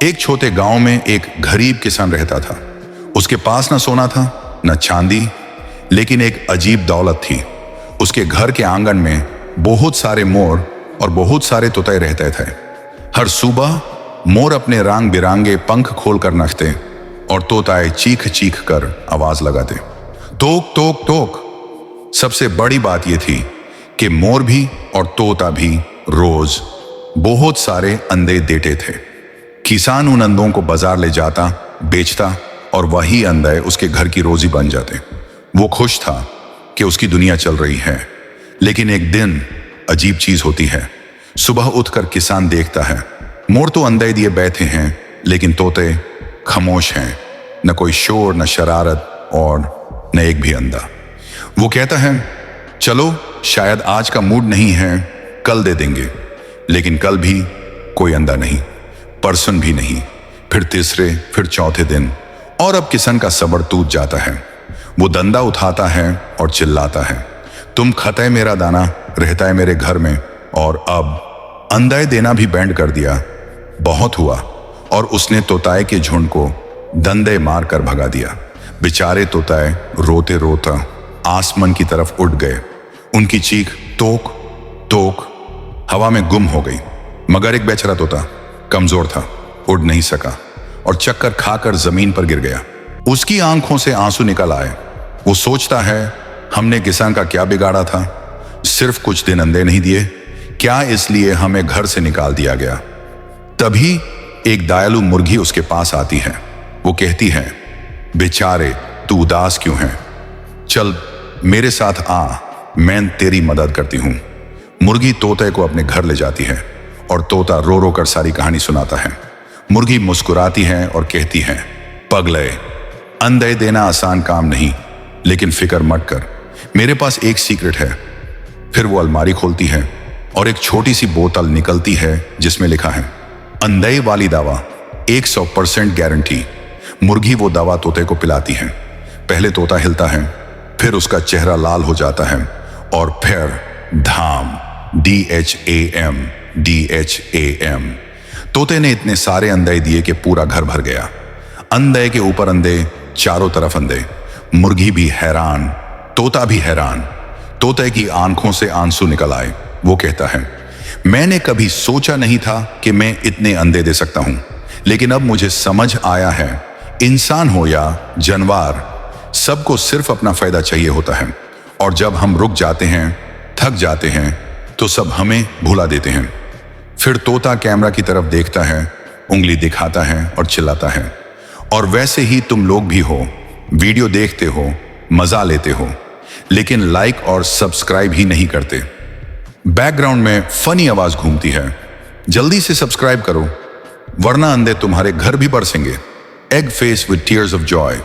एक छोटे गांव में एक गरीब किसान रहता था। उसके पास न सोना था न चांदी, लेकिन एक अजीब दौलत थी। उसके घर के आंगन में बहुत सारे मोर और बहुत सारे तोते रहते थे। हर सुबह मोर अपने रंग बिरंगे पंख खोलकर नाचते और तोताए चीख चीख कर आवाज लगाते, तोक तोक तोक। सबसे बड़ी बात यह थी कि मोर भी और तोता भी रोज बहुत सारे अंडे देते थे। किसान उन अंडों को बाजार ले जाता, बेचता और वही अंडे उसके घर की रोजी बन जाते। वो खुश था कि उसकी दुनिया चल रही है। लेकिन एक दिन अजीब चीज होती है। सुबह उठकर किसान देखता है, मोर तो अंडे दिए बैठे हैं, लेकिन तोते खामोश हैं। न कोई शोर, न शरारत और न एक भी अंडा। वो कहता है, चलो शायद आज का मूड नहीं है, कल दे देंगे। लेकिन कल भी कोई अंडा नहीं, परसों भी नहीं, फिर तीसरे, फिर चौथे दिन, और अब किसान का सब्र टूट जाता है। वो डंडा उठाता है और चिल्लाता है, तुम खाते मेरा दाना, रहता है मेरे घर में, और अब अंडे देना भी बैंड कर दिया। बहुत हुआ। और उसने तोताए के झुंड को डंडे मार कर भगा दिया। बेचारे तोताए रोते रोता आसमान की तरफ उड़ गए। उनकी चीख तोक तोक हवा में गुम हो गई। मगर एक बेचारा तोता कमजोर था, उड़ नहीं सका और चक्कर खाकर जमीन पर गिर गया। उसकी आंखों से आंसू निकल आए। वो सोचता है, हमने किसान का क्या बिगाड़ा था? सिर्फ कुछ दिन अंडे नहीं दिए, क्या इसलिए हमें घर से निकाल दिया गया? तभी एक दयालु मुर्गी उसके पास आती है। वो कहती है, बेचारे तू उदास क्यों है? चल मेरे साथ आ, मैं तेरी मदद करती हूं। मुर्गी तोते को अपने घर ले जाती है और तोता रो रो कर सारी कहानी सुनाता है। मुर्गी मुस्कुराती है और कहती है, पगले, अंडे देना आसान काम नहीं, लेकिन फिक्र मत कर, मेरे पास एक सीक्रेट है। फिर वो अलमारी खोलती है और एक छोटी सी बोतल निकलती है जिसमें लिखा है, अंडे वाली दवा, 100% गारंटी। मुर्गी वो दवा तोते को पिलाती है। पहले तोता हिलता है, फिर उसका चेहरा लाल हो जाता है और फिर धाम, DHAM, DHAM। तोते ने इतने सारे अंडे दिए कि पूरा घर भर गया। अंडे के ऊपर अंडे, चारों तरफ अंडे। मुर्गी भी हैरान, तोता भी हैरान। तोते की आंखों से आंसू निकल आए। वो कहता है, मैंने कभी सोचा नहीं था कि मैं इतने अंडे दे सकता हूं, लेकिन अब मुझे समझ आया है, इंसान हो या जानवर, सबको सिर्फ अपना फायदा चाहिए होता है। और जब हम रुक जाते हैं, थक जाते हैं, तो सब हमें भुला देते हैं। फिर तोता कैमरा की तरफ देखता है, उंगली दिखाता है और चिल्लाता है, और वैसे ही तुम लोग भी हो, वीडियो देखते हो, मजा लेते हो, लेकिन लाइक और सब्सक्राइब ही नहीं करते। बैकग्राउंड में फनी आवाज घूमती है, जल्दी से सब्सक्राइब करो, वरना अंधे तुम्हारे घर भी बरसेंगे। Egg face with tears of Joy.